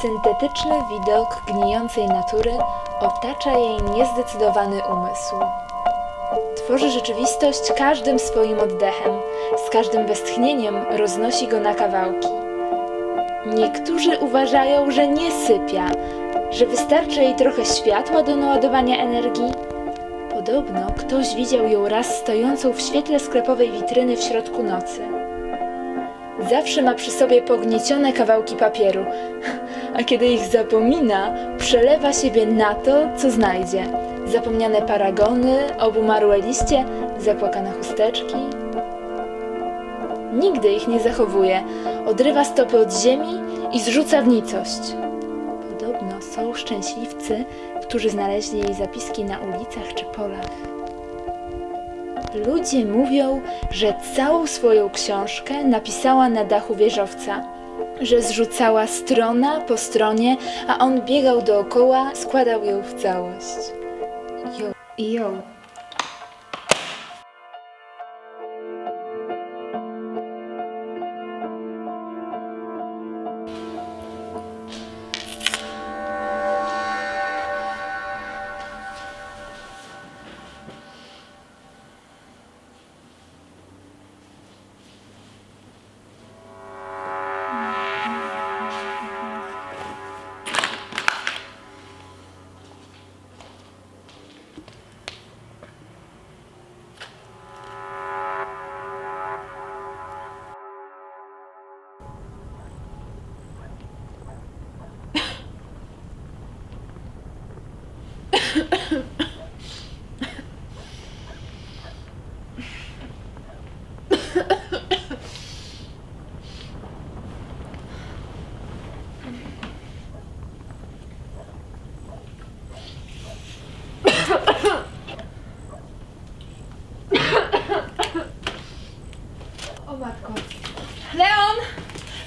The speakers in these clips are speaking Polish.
Syntetyczny widok gnijącej natury otacza jej niezdecydowany umysł. Tworzy rzeczywistość każdym swoim oddechem, z każdym westchnieniem roznosi go na kawałki. Niektórzy uważają, że nie sypia, że wystarczy jej trochę światła do naładowania energii. Podobno ktoś widział ją raz stojącą w świetle sklepowej witryny w środku nocy. Zawsze ma przy sobie pogniecione kawałki papieru, a kiedy ich zapomina, przelewa siebie na to, co znajdzie. Zapomniane paragony, obumarłe liście, zapłakane chusteczki. Nigdy ich nie zachowuje, odrywa stopy od ziemi i zrzuca w nicość. Podobno są szczęśliwcy, którzy znaleźli jej zapiski na ulicach czy polach. Ludzie mówią, że całą swoją książkę napisała na dachu wieżowca, że zrzucała strona po stronie, a on biegał dookoła, składał ją w całość. Jo. O matko. Leon!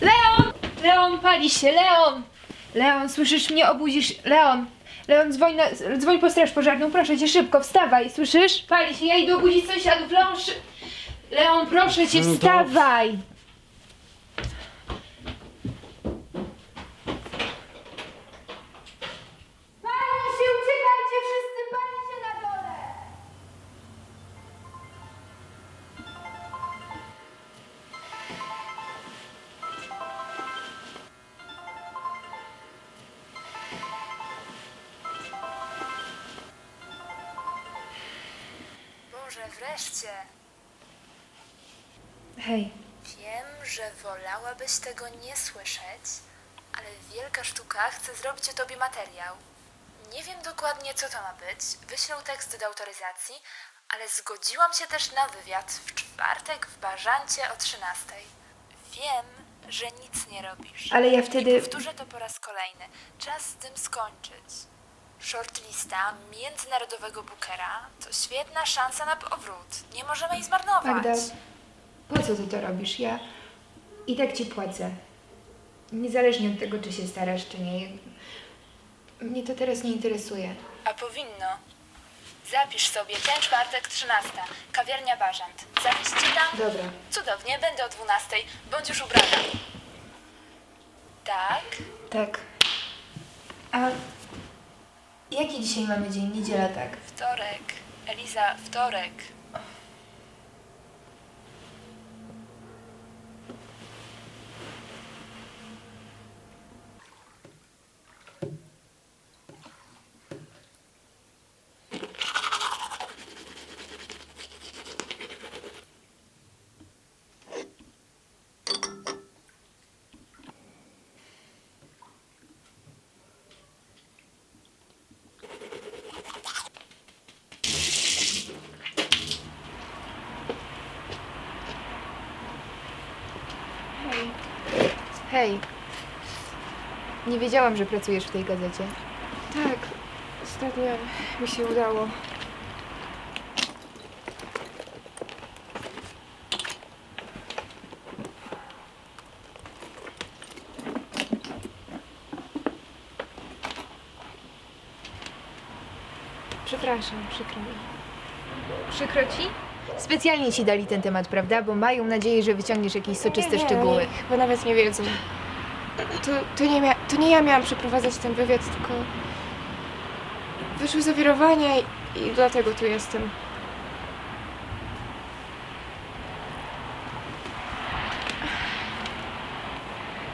Leon! Leon, pali się, Leon! Leon, słyszysz mnie? Obudzisz... Leon! Leon, dzwoń po straż pożarną, proszę cię, szybko, wstawaj, słyszysz? Pali się, ja idę obudzić sąsiadów, Leon, Leon, proszę cię, wstawaj! Pali się, uciekajcie wszyscy, pali się na dole! Boże, wreszcie! Hej. Wiem, że wolałabyś tego nie słyszeć, ale wielka sztuka chce zrobić o tobie materiał. Nie wiem dokładnie, co to ma być. Wyślę tekst do autoryzacji, ale zgodziłam się też na wywiad w czwartek w Bażancie o 13:00. Wiem, że nic nie robisz. Ale ja I wtedy... powtórzę to po raz kolejny. Czas z tym skończyć. Shortlista międzynarodowego bookera to świetna szansa na powrót. Nie możemy jej zmarnować. Magda, po co ty to robisz? Ja i tak ci płacę. Niezależnie od tego, czy się starasz, czy nie. Mnie to teraz nie interesuje. A powinno. Zapisz sobie ten czwartek 13:00. Kawiarnia Bażant. Zapisz ci tam? Dobra. Cudownie, będę o 12:00. Bądź już ubrana. Tak? Tak. A jaki dzisiaj mamy dzień? Niedziela, tak? Wtorek. Eliza, wtorek. Hej. Nie wiedziałam, że pracujesz w tej gazecie. Tak, ostatnio mi się udało. Przepraszam, przykro mi. Przykro ci? Specjalnie ci dali ten temat, prawda? Bo mają nadzieję, że wyciągniesz jakieś soczyste szczegóły. Oni chyba nawet nie wiedzą. To nie ja miałam przeprowadzać ten wywiad, tylko wyszły zawirowania i dlatego tu jestem.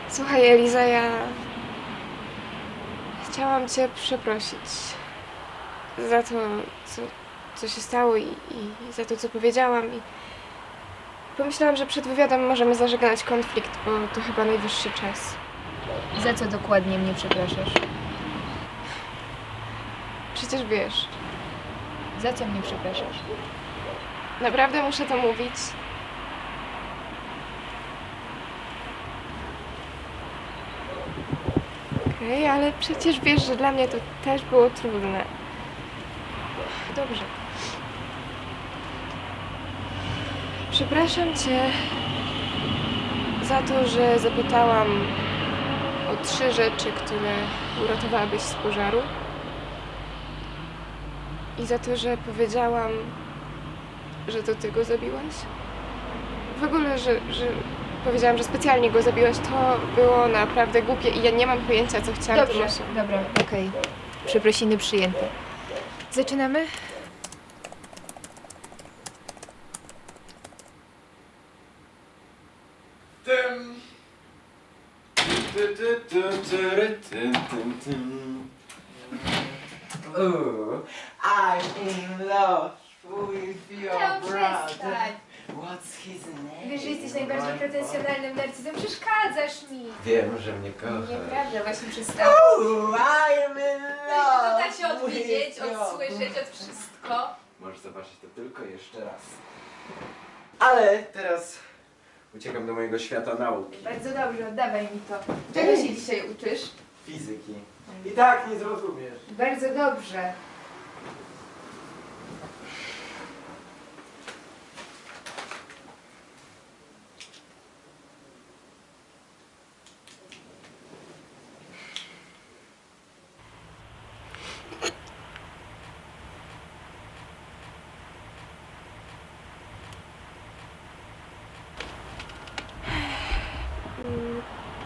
Słuchaj, Eliza, ja chciałam cię przeprosić za to, co się stało i za to, co powiedziałam. I pomyślałam, że przed wywiadem możemy zażegnać konflikt, bo to chyba najwyższy czas. Za co dokładnie mnie przepraszasz? Przecież wiesz, Za co mnie przepraszasz? naprawdę muszę to mówić. Okej, ale przecież wiesz, że dla mnie to też było trudne. Dobrze. Przepraszam cię za to, że zapytałam o 3 rzeczy, które uratowałabyś z pożaru. I za to, że powiedziałam, że to ty go zabiłaś. W ogóle, że powiedziałam, że specjalnie go zabiłaś, to było naprawdę głupie i ja nie mam pojęcia, co chciałam tym Dobrze, osobom. dobra, okej. Przeprosiny przyjęte. Zaczynamy? Tym. Ooh, I'm in love with your brother. What's his name? Wiesz, że jesteś najbardziej pretensjonalnym narcyzem. Przeszkadzasz mi. Wiem, że mnie kochasz. Nieprawda, właśnie przestałam. Ooh, I'm in love Da się odwiedzić, with your odsłyszeć, od wszystko. Możesz zobaczyć to tylko jeszcze raz. Ale teraz uciekam do mojego świata nauki. Bardzo dobrze, oddawaj mi to. Czego się dzisiaj uczysz? Fizyki. I tak nie zrozumiesz. Bardzo dobrze.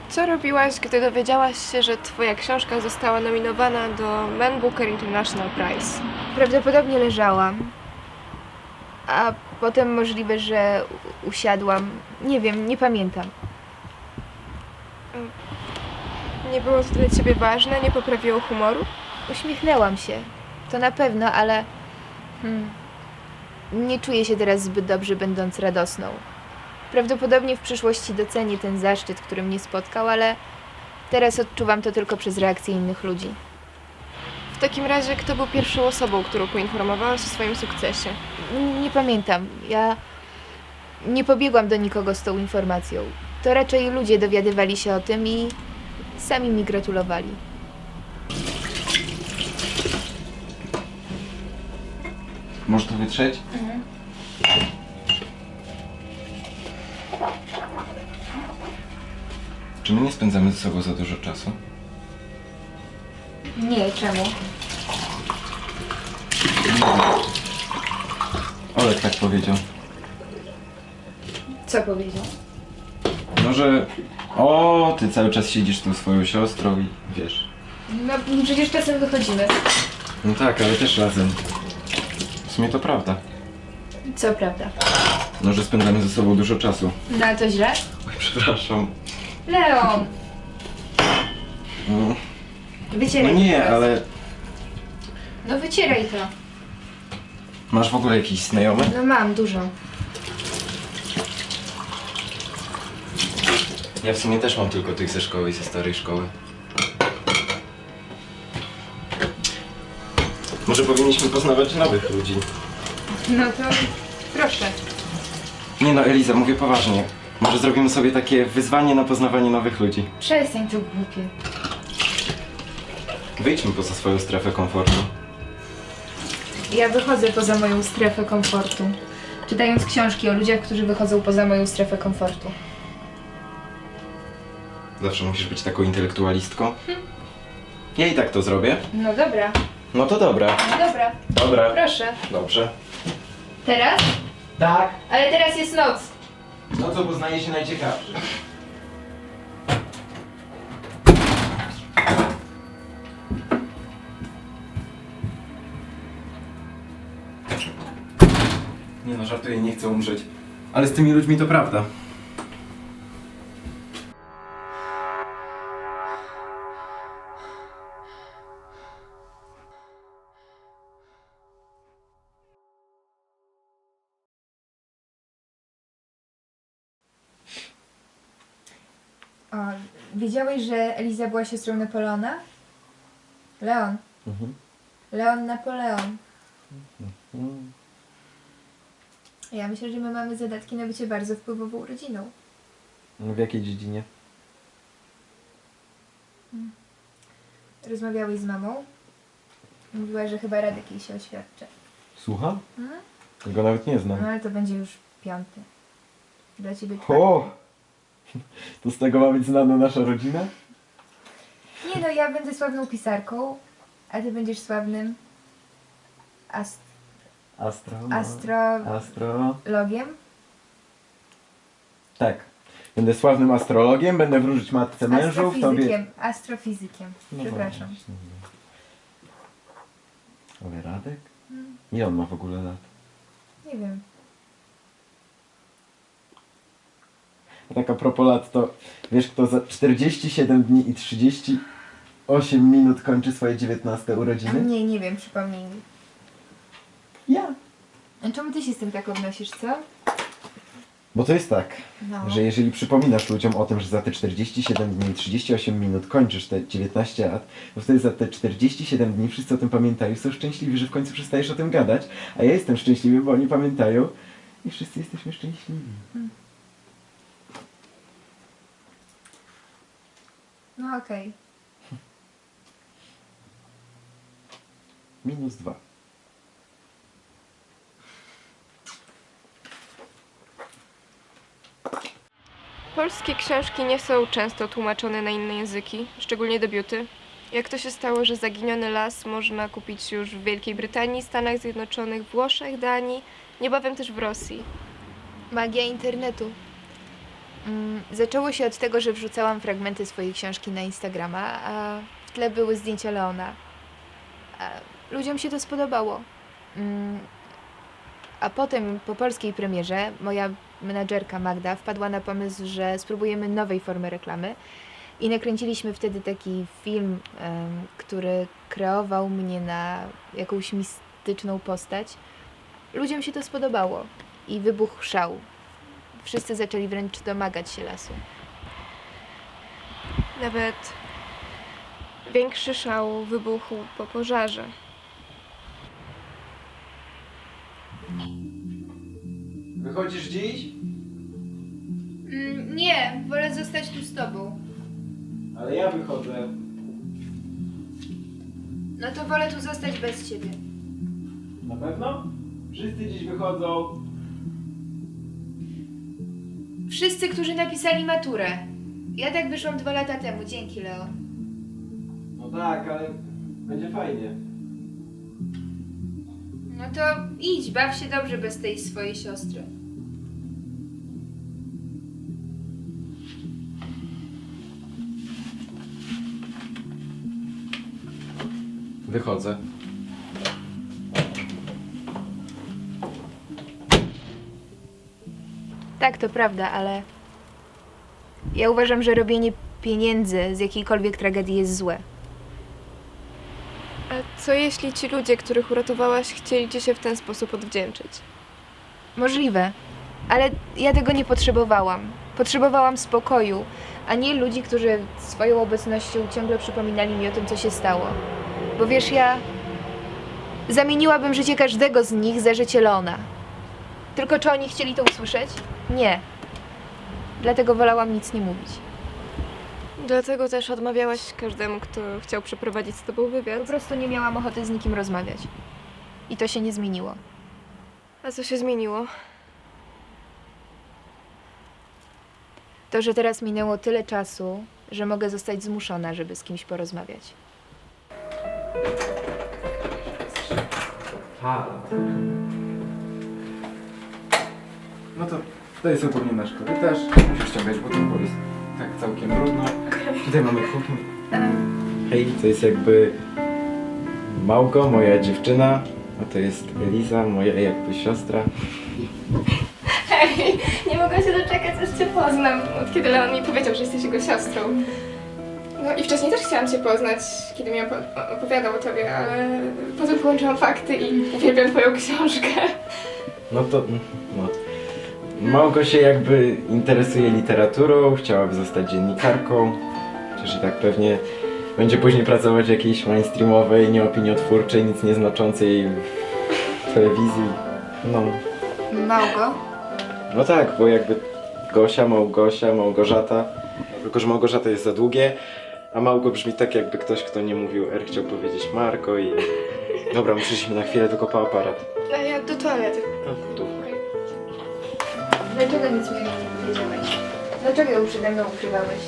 Co robiłaś, gdy dowiedziałaś się, że twoja książka została nominowana do Man Booker International Prize? Prawdopodobnie leżałam. A potem możliwe, że usiadłam. Nie wiem, nie pamiętam. Nie było to dla ciebie ważne? Nie poprawiło humoru? Uśmiechnęłam się. To na pewno, ale... Nie czuję się teraz zbyt dobrze, będąc radosną. Prawdopodobnie w przyszłości docenię ten zaszczyt, który mnie spotkał, ale teraz odczuwam to tylko przez reakcję innych ludzi. W takim razie, kto był pierwszą osobą, którą poinformowałaś o swoim sukcesie? Nie pamiętam. Ja nie pobiegłam do nikogo z tą informacją. To raczej ludzie dowiadywali się o tym i sami mi gratulowali. Możesz to wytrzeć? Czy my nie spędzamy ze sobą za dużo czasu? Nie, czemu? Olek tak powiedział. Co powiedział? No, że... O, ty cały czas siedzisz tu z swoją siostrą i wiesz. No przecież czasem wychodzimy. No tak, ale też razem. W sumie to prawda. Co prawda. No, że spędzamy ze sobą dużo czasu. No ale to źle? Oj, przepraszam. Leon! No, Wycieraj no nie, teraz. ale... No wycieraj to. Masz w ogóle jakiś znajomy? No mam, dużo. Ja w sumie też mam tylko tych ze szkoły i ze starej szkoły. Może powinniśmy poznawać nowych ludzi. No to proszę. Nie no, Eliza, mówię poważnie. Może zrobimy sobie takie wyzwanie na poznawanie nowych ludzi. Przestań to głupie. Wyjdźmy poza swoją strefę komfortu. Ja wychodzę poza moją strefę komfortu. Czytając książki o ludziach, którzy wychodzą poza moją strefę komfortu. Zawsze musisz być taką intelektualistką. Ja i tak to zrobię. No dobra, No to dobra. no dobra, Dobra. proszę. Dobrze. Teraz? Tak. Ale teraz jest noc. No co uznaje się najciekawsze? Nie no, żartuję, nie chcę umrzeć. Ale z tymi ludźmi to prawda. O, wiedziałeś, że Eliza była siostrą Napoleona? Leon. Leon Napoleon. Ja myślę, że my mamy zadatki na bycie bardzo wpływową rodziną. W jakiej dziedzinie? Rozmawiałeś z mamą? Mówiła, że chyba Radek jej się oświadczy. Słucham? Mhm. Go nawet nie znam. No ale to będzie już 5. Dla ciebie 4. O! To z tego ma być znana nasza rodzina? Nie no, ja będę sławną pisarką, a ty będziesz sławnym astrologiem. Tak. Będę sławnym astrologiem, będę wróżyć matce mężów, tobie... Astrofizykiem. Przepraszam. właśnie. Ale Radek? Ile on ma w ogóle lat? Nie wiem. A tak a propos lat, to wiesz kto za 47 dni i 38 minut kończy swoje 19 A urodziny? nie wiem, przypomnij mi. Ja. A czemu ty się z tym tak odnosisz, co? Bo to jest tak, No. że jeżeli przypominasz ludziom o tym, że za te 47 dni i 38 minut kończysz te 19 lat, to wtedy za te 47 dni wszyscy o tym pamiętają, są szczęśliwi, że w końcu przestajesz o tym gadać, a ja jestem szczęśliwy, bo oni pamiętają i wszyscy jesteśmy szczęśliwi. No okej. -2. Polskie książki nie są często tłumaczone na inne języki, szczególnie debiuty. Jak to się stało, że Zaginiony las można kupić już w Wielkiej Brytanii, Stanach Zjednoczonych, Włoszech, Danii, niebawem też w Rosji. Magia internetu. Zaczęło się od tego, że wrzucałam fragmenty swojej książki na Instagrama, a w tle były zdjęcia Leona. A ludziom się to spodobało. A potem, po polskiej premierze, moja menadżerka Magda wpadła na pomysł, że spróbujemy nowej formy reklamy i nakręciliśmy wtedy taki film, który kreował mnie na jakąś mistyczną postać. Ludziom się to spodobało i wybuchł szał. Wszyscy zaczęli wręcz domagać się lasu. Nawet większy szał wybuchł po pożarze. Wychodzisz dziś? Nie, wolę zostać tu z tobą. Ale ja wychodzę. No to wolę tu zostać bez ciebie. Na pewno? Wszyscy dziś wychodzą. Wszyscy, którzy napisali maturę. Ja tak wyszłam 2 lata temu, dzięki Leon. No tak, ale będzie fajnie. No to idź, baw się dobrze bez tej swojej siostry. Wychodzę. Tak, to prawda, ale ja uważam, że robienie pieniędzy z jakiejkolwiek tragedii jest złe. A co jeśli ci ludzie, których uratowałaś, chcieli ci się w ten sposób odwdzięczyć? Możliwe, ale ja tego nie potrzebowałam. Potrzebowałam spokoju, a nie ludzi, którzy swoją obecnością ciągle przypominali mi o tym, co się stało. Bo wiesz, ja zamieniłabym życie każdego z nich za życie Leona. Tylko czy oni chcieli to usłyszeć? Nie. Dlatego wolałam nic nie mówić. Dlatego też odmawiałaś każdemu, kto chciał przeprowadzić z tobą Po wywiad. prostu nie miałam ochoty z nikim rozmawiać. I to się nie zmieniło. A co się zmieniło? To, że teraz minęło tyle czasu, że mogę zostać zmuszona, żeby z kimś porozmawiać. No to tutaj jest ogólnie nasz korytarz. Musisz ściągać buty, bo jest tak całkiem brudno. Tutaj mamy kuchnię. Hej, to jest jakby Małgo, moja dziewczyna. A to jest Eliza, moja jakby siostra. Hej, nie mogę się doczekać, aż cię poznam. Od kiedy Leon mi powiedział, że jesteś jego siostrą. No i wcześniej też chciałam cię poznać, kiedy mi opowiadał o tobie, ale potem połączyłam fakty i uwielbiam twoją książkę. No to, no. Małgo się jakby interesuje literaturą, chciałaby zostać dziennikarką. Chociaż i tak pewnie będzie później pracować w jakiejś mainstreamowej, nieopiniotwórczej, nic nieznaczącej telewizji. No. Małgo? No tak, bo jakby Gosia, Małgosia, Małgorzata. Tylko, że Małgorzata jest za długie, a Małgo brzmi tak, jakby ktoś, kto nie mówił R, chciał powiedzieć Marko i... Dobra, muszę iść na chwilę tylko po aparat. A ja do toalety. No, tu. Dlaczego nic mi nie powiedziałeś? Dlaczego ją przede mną ukrywałeś?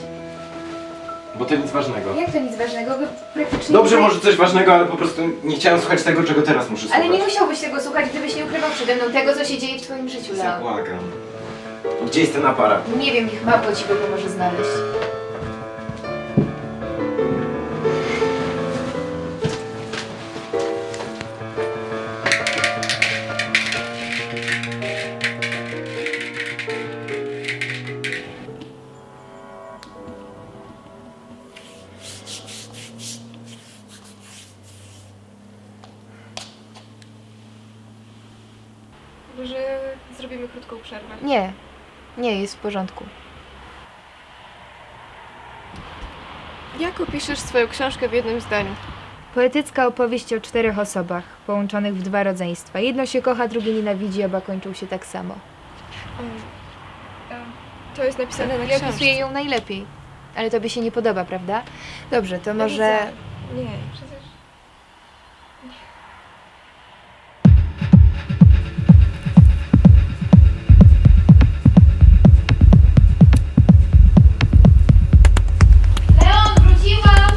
Bo to nic ważnego. Jak to nic ważnego? Wy praktycznie Dobrze, nie... może coś ważnego, ale po prostu nie chciałem słuchać tego, czego teraz muszę słuchać. Ale nie musiałbyś tego słuchać, gdybyś nie ukrywał przede mną tego, co się dzieje w twoim życiu, Leon. Błagam. Gdzie jest ten aparat? Nie wiem, niech Małgo ci go pomoże znaleźć. Może zrobimy krótką przerwę. Nie, jest w porządku. Jak opiszesz swoją książkę w jednym zdaniu? Poetycka opowieść o 4 osobach, połączonych w 2 rodzeństwa. Jedno się kocha, drugie nienawidzi, oba kończą się tak samo. To jest napisane na Ja książce. opisuję ją najlepiej. Ale tobie się nie podoba, prawda? Dobrze, to może... Nie, przecież... Leon, wróciłam!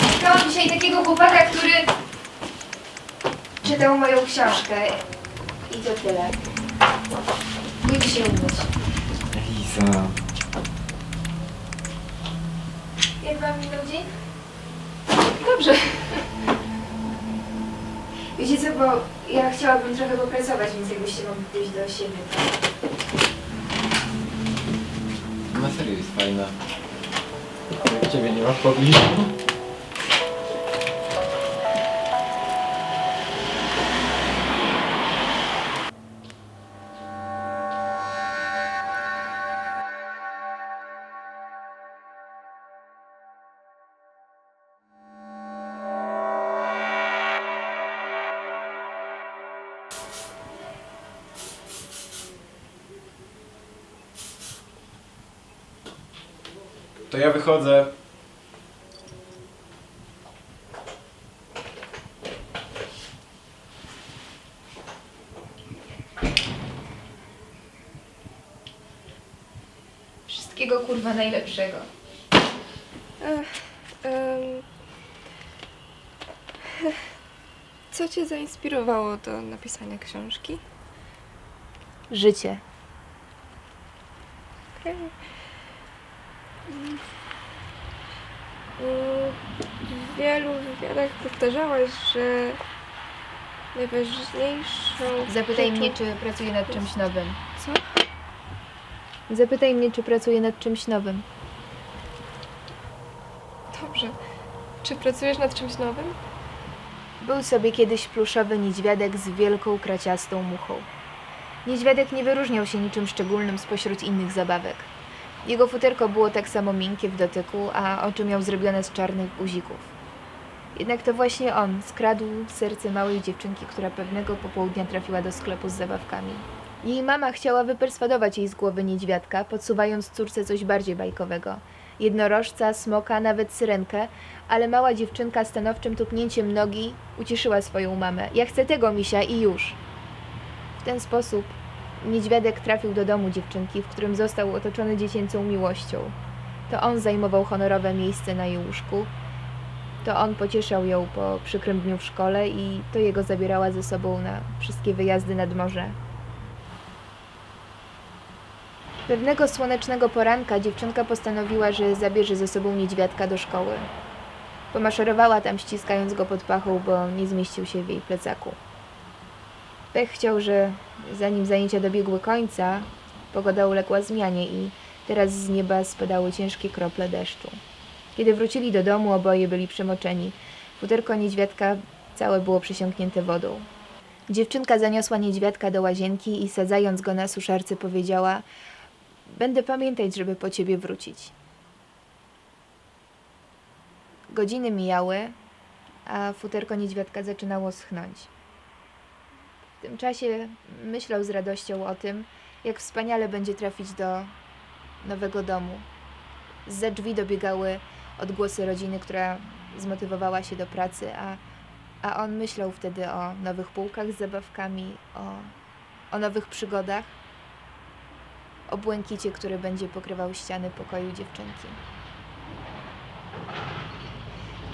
Spotkałam dzisiaj takiego chłopaka, który czytał moją książkę. I to tyle. Pójdź się umyć. Eliza. Jak wam minął dzień? Dobrze. Wiecie co, bo ja chciałabym trochę popracować, więc jakbyście mogli pójść do siebie, to... Na serio jest fajna. Ciebie nie ma w pobliżu. To ja wychodzę. Wszystkiego kurwa najlepszego. Co cię zainspirowało do napisania książki? Życie. Okej. W wielu wywiadach powtarzałaś, że najważniejszą Zapytaj rzeczą... mnie, czy pracuję nad czymś nowym. Co? Zapytaj mnie, czy pracuję nad czymś nowym. Dobrze. Czy pracujesz nad czymś nowym? Był sobie kiedyś pluszowy niedźwiadek z wielką, kraciastą muchą. Niedźwiadek nie wyróżniał się niczym szczególnym spośród innych zabawek. Jego futerko było tak samo miękkie w dotyku, a oczy miał zrobione z czarnych guzików. Jednak to właśnie on skradł serce małej dziewczynki, która pewnego popołudnia trafiła do sklepu z zabawkami. Jej mama chciała wyperswadować jej z głowy niedźwiadka, podsuwając córce coś bardziej bajkowego. Jednorożca, smoka, nawet syrenkę, ale mała dziewczynka stanowczym tupnięciem nogi ucieszyła swoją mamę. Ja chcę tego, misia, i już. W ten sposób niedźwiadek trafił do domu dziewczynki, w którym został otoczony dziecięcą miłością. To on zajmował honorowe miejsce na jej łóżku. To on pocieszał ją po przykrym dniu w szkole i to jego zabierała ze sobą na wszystkie wyjazdy nad morze. Pewnego słonecznego poranka dziewczynka postanowiła, że zabierze ze sobą niedźwiadka do szkoły. Pomaszerowała tam, ściskając go pod pachą, bo nie zmieścił się w jej plecaku. Pech chciał, że zanim zajęcia dobiegły końca, pogoda uległa zmianie i teraz z nieba spadały ciężkie krople deszczu. Kiedy wrócili do domu, oboje byli przemoczeni. Futerko niedźwiadka całe było przesiąknięte wodą. Dziewczynka zaniosła niedźwiadka do łazienki i sadzając go na suszarce powiedziała: będę pamiętać, żeby po ciebie wrócić. Godziny mijały, a futerko niedźwiadka zaczynało schnąć. W tym czasie myślał z radością o tym, jak wspaniale będzie trafić do nowego domu. Zza drzwi dobiegały odgłosy rodziny, która zmotywowała się do pracy, a on myślał wtedy o nowych półkach z zabawkami, o nowych przygodach, o błękicie, który będzie pokrywał ściany pokoju dziewczynki.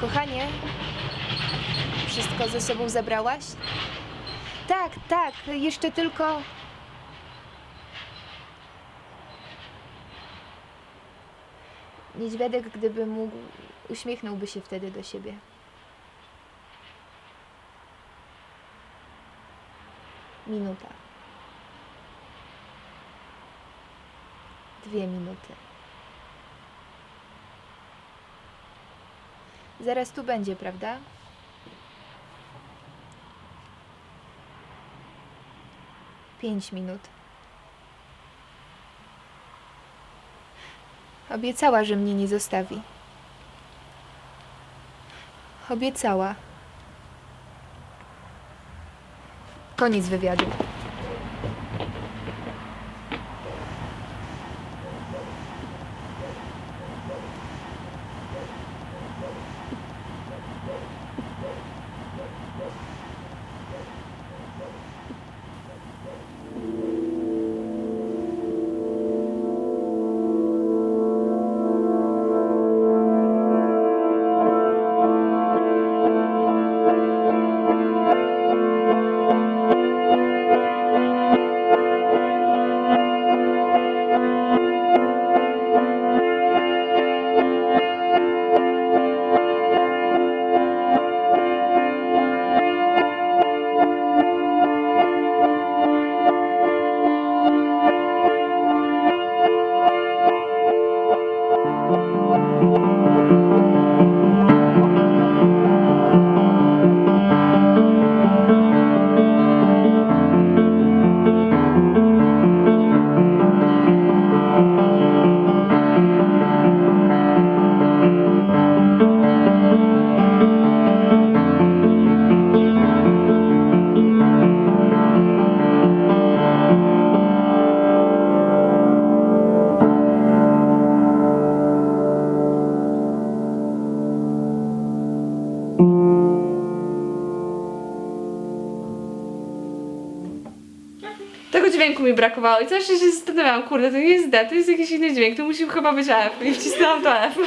Kochanie, wszystko ze sobą zabrałaś? Tak, jeszcze tylko... Niedźwiadek, gdyby mógł, uśmiechnąłby się wtedy do siebie. Minuta. 2 minuty. Zaraz tu będzie, prawda? Pięć minut. Obiecała, że mnie nie zostawi. Obiecała. Koniec wywiadu. Tego dźwięku mi brakowało i zawsze się zastanawiałam, kurde, to nie jest D, to jest jakiś inny dźwięk, to musi chyba być F i wcisnęłam to F.